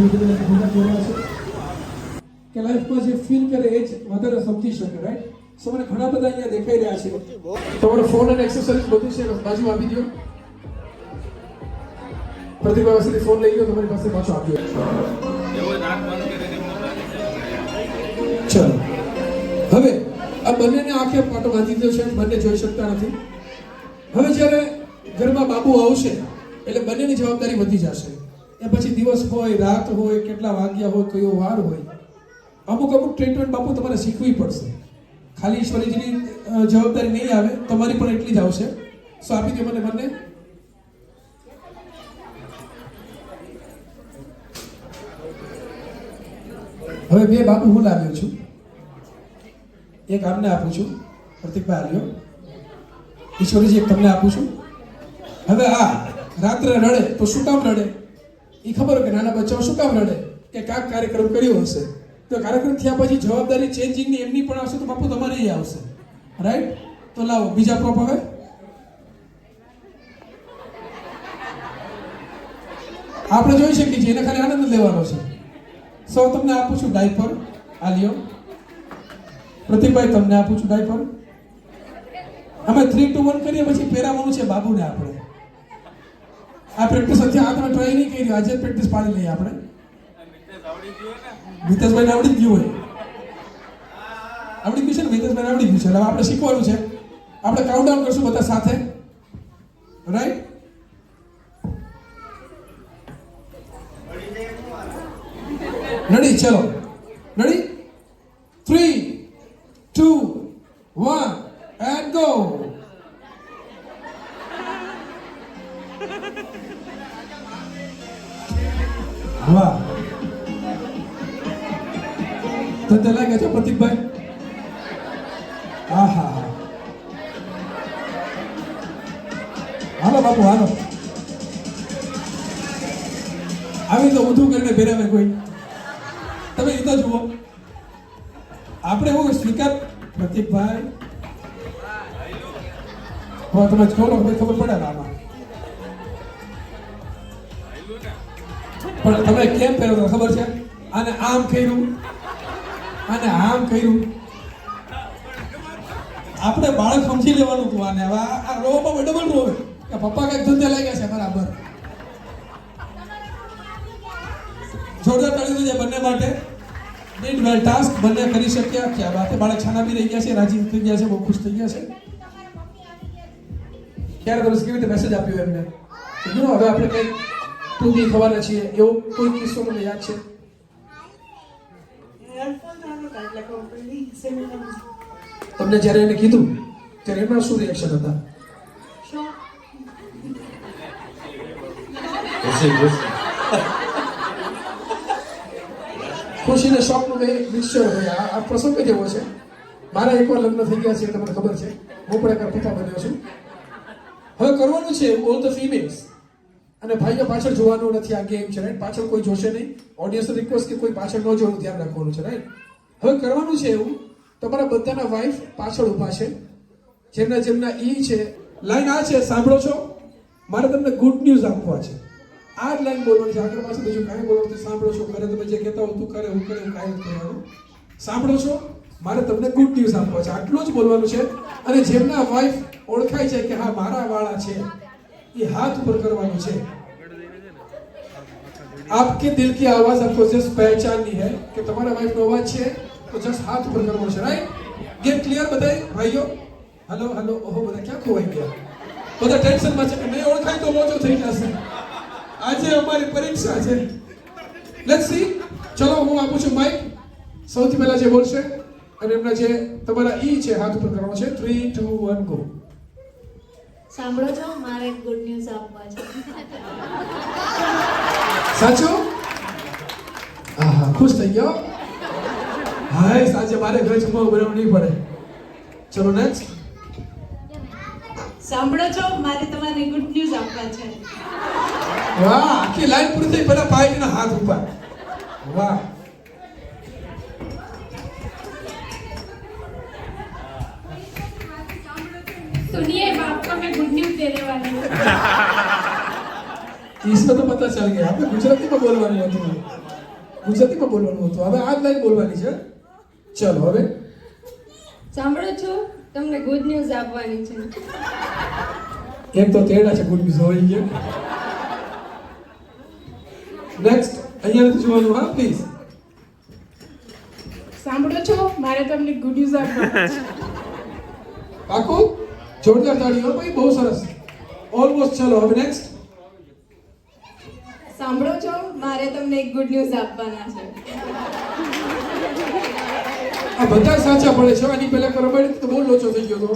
ભેગા જોયા છે કે લાઈફમાં જે ફીલ કરે એ જ વધારે સમજી શકે, રાઈટ? સો મને ઘણા બધા અહીંયા દેખાઈ રહ્યા છે. તમારો ફોન અને એક્સેસરીઝ બધું છે, બાજુ આપી દો. પ્રતિભા પાસેથી ફોન લઈ ગયો, તમારી પાસે પાછો આપ્યો. ચલો હવે આ બંનેને આંખે પાટો બાંધી દીધો છે, બંને જોઈ શકતા નથી. હવે જ્યારે ઘરમાં બાબુ આવશે એટલે બંનેની જવાબદારી વધી જશે. એ પછી દિવસ હોય, રાત હોય, કેટલા વાગ્યા હોય, કયો વાર હોય, અમુક ટ્રીટમેન્ટ બાપુ તમારે શીખવી પડશે. ખાલી ઈશ્વરીજીની જવાબદારી નહીં આવે, તમારી પણ એટલી જ આવશે. સો આપી દો મને બંને. હવે બે બાબુ હું લાવ્યો છું. એક આમને આપું છું, પ્રતિકભાઈ આલ્યો. ઈશ્વરીજી એક તમને આપું છું. હવે આ રાત્રે રડે તો શું કામ રડે? એ ખબર હોય કે નાના બચ્ચાઓ શું કામ રડે? કે કાંઈક કાર્યક્રમ કર્યો હશે. તો કાર્યક્રમ થયા પછી જવાબદારી ચેન્જિંગની એમની પણ આવશે, તો બાપુ તમારે એ આવશે, રાઈટ? તો લાવો બીજા પ્રોપ. હવે આપણે જોઈ શકીએ છીએ, એને ખાલી આનંદ લેવાનો છે. સો તમને આપું છું ડાયપર, આ લ્યો. પ્રતિકભાઈ તમને આપું છું ડાયપર. અમે 3, 2, 1 કરીએ પછી પહેરાવવાનું છે બાબુને. આપણે આ પ્રેક્ટિસ અત્યારે આપણે ટ્રાય નહીં કરી, આજે પ્રેક્ટિસ પાડી લઈએ આપણે. મિતેશભાઈને આવડી ગયું હોય, આવડી ગયું છે ને? મિતેશભાઈને આવડી ગયું છે. હવે આપણે શીખવાનું છે. આપણે કાઉન્ટડાઉન કરશું બધા સાથે, રાઈટ? રેડી? ચલો રેડી? 3, 2, 1 and go. વાહ, તો તે લાગે છે પ્રતિકભાઈ? હા હા હા, હાલો બાપુ હાલો. આવી તો ઊંધું કરીને ભેરાવે કોઈ? તમે એ તો જુઓ, આપણે એવું સ્વીકાર. પ્રતિકભાઈ હવે તમે ખોલો, ખબર પડે ને આમાં. પણ તમે કેમ પહેરો ખબર છે? આને આમ કર્યું, આને આમ કર્યું. આપણે બાળક સમજી લેવાનું હતું આને. હવે આ રોવામાં ડબલ રોવે કે પપ્પા કઈક ધંધે લાગ્યા છે. બરાબર, જોરદાર તાળી છે બંને માટે. ડીડ વેલ ટાસ્ક, બંને કરી શક્યા. ક્યાં વાત છે, બાળક છાના બી રહી ગયા છે, રાજી થઈ ગયા છે, બહુ ખુશ થઈ ગયા છે. ત્યારે તમે કેવી રીતે મેસેજ આપ્યો એમને? હવે આપણે કઈ ટૂંકી ખવાના છીએ, એવો કોઈ કિસ્સો મને યાદ છે? તમને જ્યારે એને કીધું ત્યારે એમના શું રિએક્શન હતા? ખુશી ને શોક નું મિક્સચર હોય. આ પ્રસંગ જ એવો છે. મારા એકવાર લગ્ન થઈ ગયા છે, તમને ખબર છે. હું પણ એકવાર પિતા બન્યો છું. હવે કરવાનું છે ઓલ ધ ફિમેલ્સ અને ભાઈઓ પાછળ જોવાનું નથી. આ ગેમ છે, રાઈટ? પાછળ કોઈ જોશે નહીં. ઓડિયન્સ રિક્વેસ્ટ કે કોઈ પાછળ ન જોવાનું ધ્યાન રાખવાનું છે, રાઈટ? હવે કરવાનું છે એવું, તમારા બધાના વાઈફ પાછળ ઊભા છે, જેમના જેમના ઈ છે. લાઈન આ છે, સાંભળો છો? મારે તમને ગુડ ન્યૂઝ આપવા છે. આ જ લાઈન બોલવાની છે, આગળ પાછળ બીજું કાંઈ બોલવાનું નથી. સાંભળો છો? કરે તમે જે કહેતા હો તું કરે, હું કરે, હું કાંઈ નથી કહેવાનું. સાંભળો છો? મારે તમને ગુડ ન્યૂઝ આપવા છે, આટલું જ બોલવાનું છે. અને જેમના વાઈફ ઓળખાય છે કે હા મારા વાળા છે, એ હાથ ઉપર કરવાનું છે. आपके दिल की आवाज आपको जस्ट पहचाननी है कि तुम्हारा वाइफ નો અવાજ છે, તો જस्ट હાથ ઉપર કરવો છે, રાઈટ? ગેમ ક્લિયર બધાય ભાઈઓ? Hello hello. ઓહો, બધા ક્યાં ખોવાઈ ગયા? બધા ટેન્શનમાં છે કે નહીં ઓળખાય તો મોજો થઈ જશે. આજે અમારી પરીક્ષા છે. Let's see. ચલો હું આપું છું માઈક. સૌથી પહેલા જે બોલશે અને એમના જે તમારા ઈ છે હાથ ઉપર કરવાનો છે. 3, 2, 1 ગો. સાંભળો છો? મારે ગુડ ન્યૂઝ આપવા છે. સાચું? હા, ખુશ થઈ ગયો. હાય, સાચે મારે ઘરે જમવા બનાવવું નહીં પડે. ચલો નેક્સ્ટ. સાંભળો છો? મારે તમારે ગુડ ન્યૂઝ આપવા છે. વાહ, આખી લાઈન પૂરી થઈ. પેલા પાઈકના હાથ ઉપર. વાહ, सुनिए बाप को मैं गुड न्यूज देने वाली हूँ। इसमें तो पता चल गया आपने गुजराती में बोलवानी होती है। ગુજરાતીમાં બોલવાનું હતું. હવે આ જ લાઈન બોલવાની છે. ચલો હવે સાંભળો છો તમને ગુડ ન્યૂઝ આપવાની છે. એક તો તેડા છે ગુડ ન્યૂઝ હોય ગયા. નેક્સ્ટ અહીંયા નથી જોવાનું હા પ્લીઝ. સાંભળો છો મારે તમને ગુડ ન્યૂઝ આપવાના છે. પાકું જોરદાર તાળીઓ ભાઈ બહુ સરસ. ઓલમોસ્ટ ચલો હવે નેક્સ્ટ. સાંભળો છો મારે તમને એક ગુડ ન્યૂઝ આપવાના છે. આ બધા સાચા પડે છે. આની પહેલા કરવાડી તો બહુ લોચો થઈ ગયો હતો.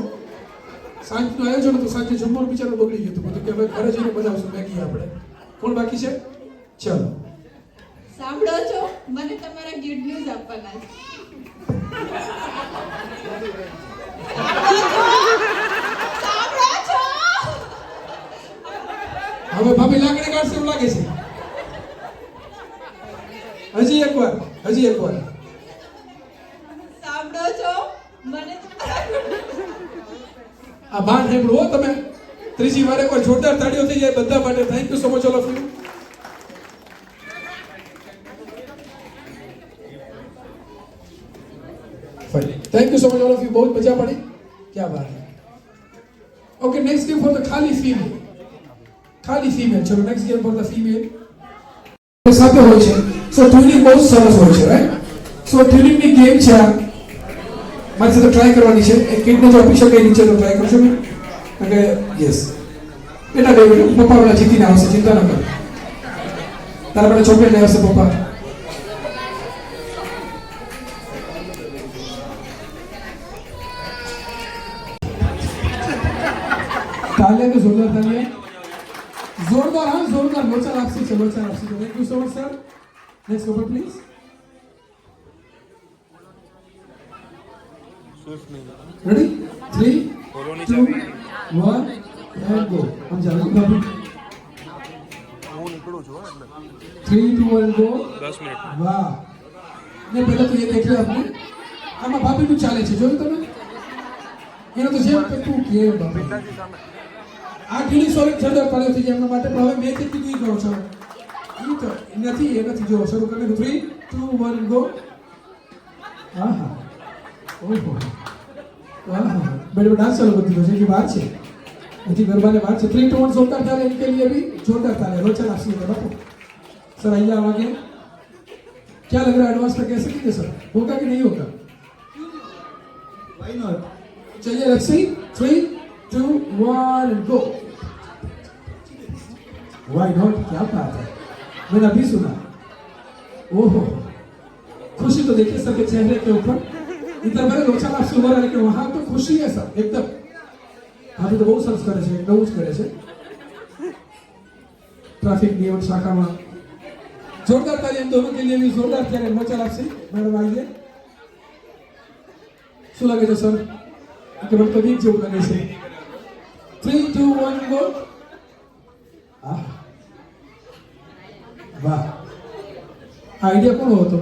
સાંજનું આયોજન હતું, સાંજે જમવાનું બિચારું બગડી ગયું હતું બધું કે હવે ઘરે જઈને બનાવશું મેગી આપણે. કોણ બાકી છે? ચલો સાંભળો છો મને તમારા ગુડ ન્યૂઝ આપવાના છે. હવે ભાભી લાકડી કાઢશે એવું લાગે છે. હજી એકવાર. સાંભળો છો મને આ બાન હેમડું હો તમે. ત્રીજી વાર એકવાર જોરદાર તાળીઓ થઈ જાય બધા માટે. Thank you so much all of you. Thank you so much all of you. બહુ મજા પડી. ક્યાં બાત है. Okay next game for the ખાલી ફીમેલ. ચલો next game for the female. સાથે હોય છે સો ટ્યુનિંગ બહુ સરસ હોય છે રાઈટ. સો ટ્યુનિંગ ની ગેમ છે આ. મારી સાથે ટ્રાય કરવાની છે. એક કિડને જો આપી શકે નીચે તો ટ્રાય કરશો ને. કે યસ બેટા બે પપ્પા વાળા જીતીને આવશે ચિંતા ન કર. તારા માટે ચોકલેટ લઈ આવશે પપ્પા. તાલિયા કે જોરદાર તાલિયા. जोरदार हाँ जोरदार. लोचा आपसी चलो लोचा आपसी. Thank you so much sir. Next over please. Ready 3 2 1 and go. हम जाओ बाबू. હું નીકળું છું એટલે 3 2 1 गो. 10 મિનિટ. वाह. ने पहले तो ये देख लिया आपने. આમાં ભાભી નું ચાલે છે જોયું તમે. એનો તો જેમ કે તું કે બાબા. પિતાજી સામે આ ઢીલી સોરી જોરદાર પડ્યો થઈ જાય એમના માટે. પણ હવે મેં કેટલી દી કરો છો એ તો નથી જો શરૂ કરી 3 2 1 ગો. આહા ઓહો આહા बड़े डांस चालू कर दिया की बात है. अजी गरबा ने बात है. 3 2 1 जोरदार ताले इनके लिए भी जोरदार ताले. रोचन आपसी है बापू. सर आइए आगे. क्या लग रहा है एडवांस में कैसे कीजिए सर. होगा कि नहीं होगा. Why not. चलिए let's see 3 2 1 and go. Why not? क्या बात है. मैंने अभी सुना. ओहो खुशी तो देखिए सबके चेहरे के ऊपर. इधर मैंने लोचा आपसे उभा लेकिन वहां तो खुशी है सब एकदम. अभी तो बहुत सरस करे છે નવું જ કરે છે. ट्रैफिक नियम शाखा में जोरदार ताली इन दोनों के लिए भी जोरदार ताली. लोचा आपसे मैडम आइए. શું લાગે છે સર કે મને તો વીક જેવું લાગે છે. 3 2 1 ગો. વાહ આઈડિયા કોનો હતો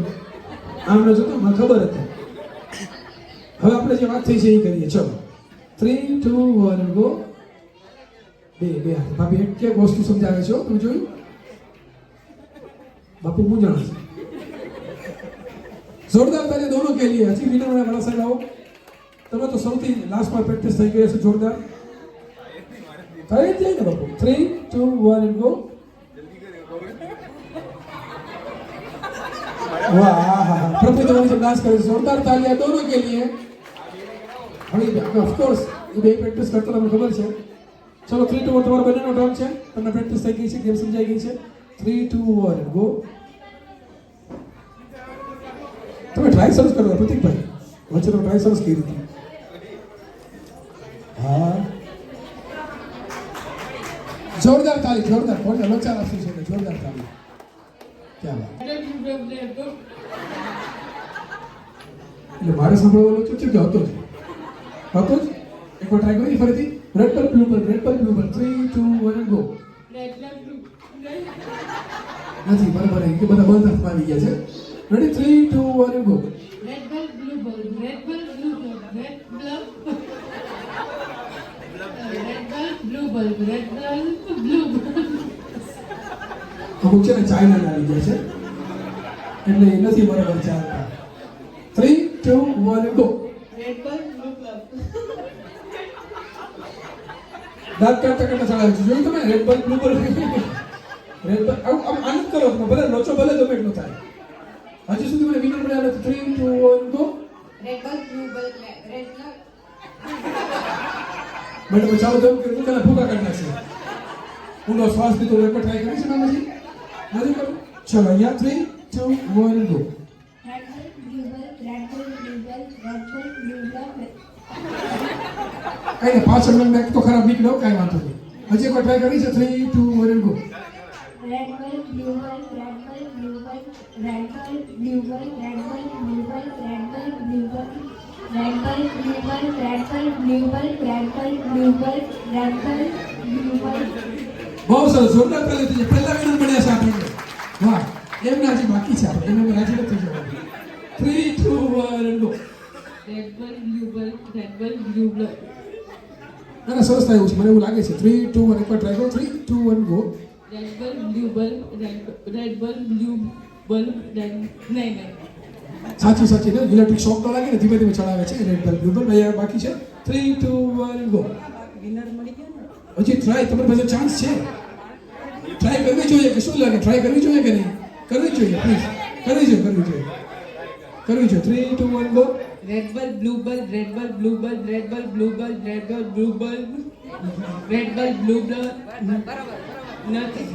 આમને જોતો મને ખબર હતી. હવે આપણે જે વાત થઈ છે એ કરીએ. ચલો 3 2 1 ગો. બે ભાભી એક કે વસ્તુ સમજાવે છે તમે જોયું. બાપુ મૂંઝાણ છે. जोरदार ताली दोनों के लिए. हजी विनर वाला बड़ा साइड आओ. તમે તો સૌથી લાસ્ટમાં પ્રેક્ટિસ થઈ ગઈ હશે જોરદાર. થઈ જ જાય ને બાપુ. 3 2 1 and go. वाह प्रभु देव से डांस करे. जोरदार तालियां दोनों के लिए. ऑफ कोर्स ये બે પ્રેક્ટિસ કરતા તમને ખબર છે. ચલો 3 2 1 તમારો બંનેનો ટર્ન છે. તમને પ્રેક્ટિસ થઈ ગઈ છે, ગેમ સમજાઈ ગઈ છે. 3 2 1 and go. તમે ટ્રાય સરસ કરો પ્રતિકભાઈ. વચ્ચેનો ટ્રાય સરસ કરી હતી. हाँ जोरदार ताली. जोरदार बोल लोचा आपसी છે જોરદાર તાળી. क्या बात. એટલે મારે સાંભળવાનો છે કે હતો જ એકવાર ટ્રાય કરી ફરીથી. રેડ પર બ્લુ પર 3 2 1 and go. નથી બરાબર કે બધા બંધ હાથમાં આવી ગયા છે. Ready 3 2 1 and go. Red ball, blue ball, red ball, blue ball, red ball. Red ball, blue ball, red ball, blue ball. અમુક છે ને ચાઇના આવી ગયા છે. એટલે એ નથી બરાબર ચાલતા. 3, 2, 1 ગો. રેડ બલ બ્લુ ક્લબ. દાંત કાઢતા કાઢતા ચલાવે છે. જોયું તમે રેડ બલ બ્લુ બલ. રેડ બલ આમ આનંદ કરો તમે, ભલે લોચો ભલે ગમે એટલો થાય. હજી સુધી મને વિનર મળ્યા નથી. 3, 2, 1 ગો. રેડ બલ બ્લુ બલ રેડ ક્લબ. મેડમ ચાલો તેમ કે દુકાને ભૂકા કાઢના છે. ઊંડો શ્વાસ લીધો એકવાર ટ્રાય કરી છે મામાજી? નથી કરું? ચલો અહીંયા 3, 2, 1 ગો. રેડ બલ બ્લુ બલ રેડ બલ બ્લુ બલ રેડ બલ બ્લુ બલ. કઈ પાછળ મને એક તો ખરાબ નીકળ્યો, કાંઈ વાંધો નહીં. હજી એકવાર ટ્રાય કરી છે. 3, 2, 1 ગો. રેડ બલ બ્લુ બલ રેડ બલ બ્લુ બલ રેડ બલ બ્લુ બલ રેડ બલ બ્લુ બલ રેડ બલ બ્લુ બલ રેડ બલ બ્લુ બલ રેડ બલ બ્લુ બલ રેડ બલ બ્લુ બલ રેડ બલ બ્લુ બલ. બહુ સરસ, જોરદાર તાળી થઈ. પહેલા વિનર મળ્યા છે આપણને. વાહ, એમને હજી બાકી છે આપણે, એને રાજી નથી જવાનું. 3, 2, 1 ગો. રેડ બલ બ્લુ બલ રેડ બલ બ્લુ બલ. ના ના, સરસ થયું છે, મને એવું લાગે છે. 3, 2, 1 એકવાર ટ્રાય કરો. 3, 2, 1 ગો. રેડ બલ બ્લુ બલ રેડ બલ બ્લુ બલ રેડ નહીં. સાચી સાચી ને ઇલેક્ટ્રિક શોક તો લાગે ને, ધીમે ધીમે ચડાવે છે. રેડ બલ બ્લુ બલ અહીંયા બાકી છે. 3, 2, 1 ગો. વિનર મળી ગયા ને. હજી ટ્રાય, તમારી પાસે ચાન્સ છે. ટ્રાય કરવી જોઈએ કે શું લાગે? ટ્રાય કરવી જોઈએ કે નહીં? કરવી જોઈએ, પ્લીઝ કરવી જોઈએ, કરવી જોઈએ, કરવી જોઈએ. 3, 2, 1 ગો. રેડ બલ બ્લુ બલ રેડ બલ બ્લુ બલ રેડ બલ બ્લુ બલ રેડ બલ બ્લુ બલ રેડ બલ બ્લુ બલ. નથી.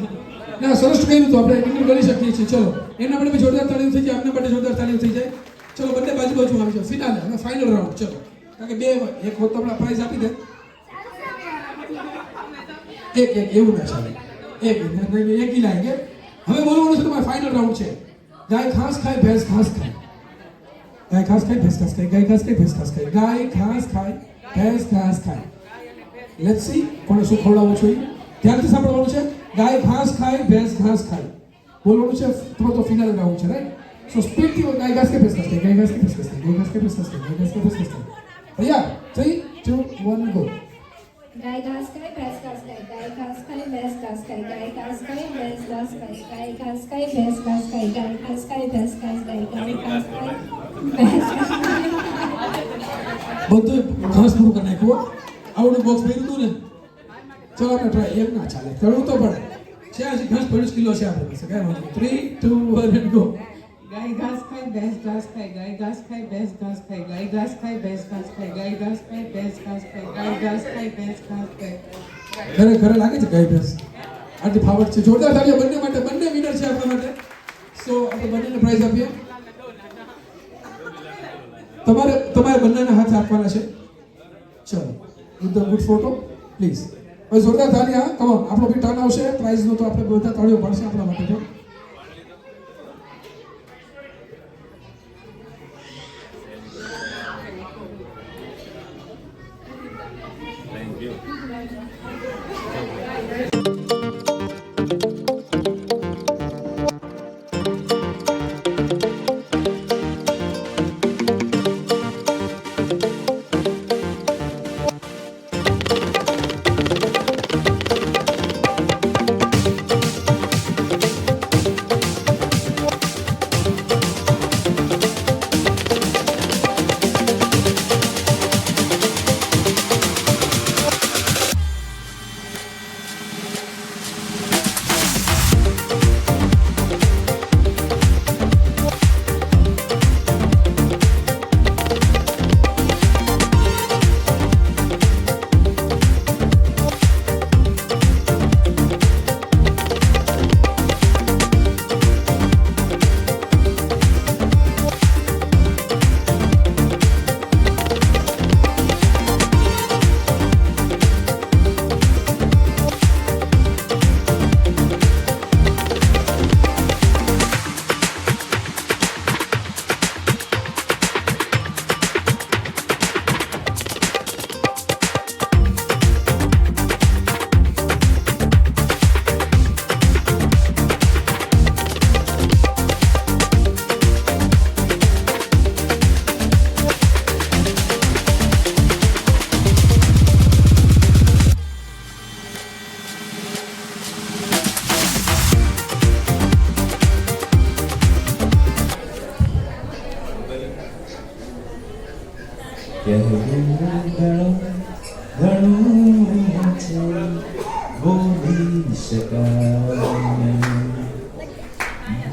ના, સરસ કહ્યું તો આપણે વિનર કરી શકીએ છીએ. ચલો એના માટે બી જોરદાર તાળીઓ થઈ જાય, આપના માટે જોરદાર તાળીઓ થઈ જાય. ચલો બંને બાજુ બાજુ આવી જાઓ. ફિનાલે હવે ફાઇનલ રાઉન્ડ. ચલો, કારણ કે બે એક હોત તો આપણે પ્રાઇઝ આપી દે. એક એવું ના ચાલે. એક ઈ લાગે. હવે બોલવાનું છે તમારે. ફાઇનલ રાઉન્ડ છે. ગાય ઘાસ ખાય, ભેંસ ઘાસ ખાય. ગાય ઘાસ ખાય, ભેંસ ઘાસ ખાય. ગાય ઘાસ ખાય, ભેંસ ઘાસ ખાય. ગાય ઘાસ ખાય, ભેંસ ઘાસ ખાય. લેટ્સ સી કોને શું ખવડાવવું છે. ધ્યાનથી સાંભળવાનું છે. ગાય ઘાસ ખાય, ભેંસ ઘાસ ખાય. બોલવાનું છે. તમારો તો ફિનાલ રાઉન્ડ છે, રાઈટ? સો સ્પીડથી ગાય ઘાસ કે ભેંસ ઘાસ ખાય, ગાય ઘાસ કે ભેંસ ઘાસ ખાય, ગાય ઘાસ કે ભેંસ ઘાસ ખાય, ગાય ઘાસ કે ભેંસ ઘાસ ખાય. તૈયાર? 3, 2, 1 ગો. ગાય ઘાસ ખાય ભેંસ ઘાસ ખાય ગાય ઘાસ ખાય ભેંસ ઘાસ ખાય ગાય ઘાસ ખાય ભેંસ ઘાસ ખાય ગાય ઘાસ ખાય ભેંસ ઘાસ ખાય ગાય ઘાસ ખાય ભેંસ ઘાસ ખાય ગાય ઘાસ ખાય ભેંસ ઘાસ ખાય. બધું ઘાસ પૂરું કરી નાખ્યું. આવડું બોક્સ ભર્યું હતું ને. ચલો આપણે ટ્રાય. એમ ના ચાલે, કરવું તો પડે. છે હજી ઘાસ 25 કિલો છે આપણી પાસે, કાંઈ વાંધો નહીં. 3, 2, 1 ગો. ગાય ઘાસ ખાય ભેંસ ઘાસ ખાય ગાય ઘાસ ખાય ભેંસ ઘાસ ખાય ગાય ઘાસ ખાય ભેંસ ઘાસ ખાય ગાય ઘાસ ખાય ભેંસ ઘાસ ખાય ગાય ઘાસ ખાય ભેંસ ઘાસ ખાય. ઘરે ઘરે લાગે છે ગાય ભેંસ. આટલી ફાવટ છે. જોરદાર તાળીઓ બંને માટે. બંને વિનર છે આપણા માટે. સો આપણે બંનેને પ્રાઇઝ આપીએ. તમારે બંનેના હાથ આપવાના છે. ચલો, with the good photo please. હવે જોરદાર તાળી. હા, કમ ઓન. આપણો બી ટર્ન આવશે પ્રાઇઝનો, તો આપણે બધા તાળીઓ પાડશે આપણા માટે. તો થેન્ક યુ.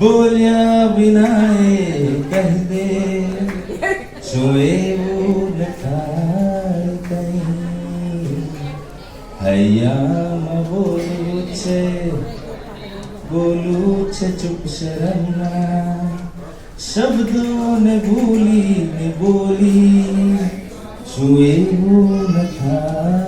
બોલ્યા વિના એ કહી દે શું એવું ન થાય કઈ હૈયામાં બોલું છે ચૂપ શરમના શબ્દોને ભૂલીને બોલી શું એવું ન થાય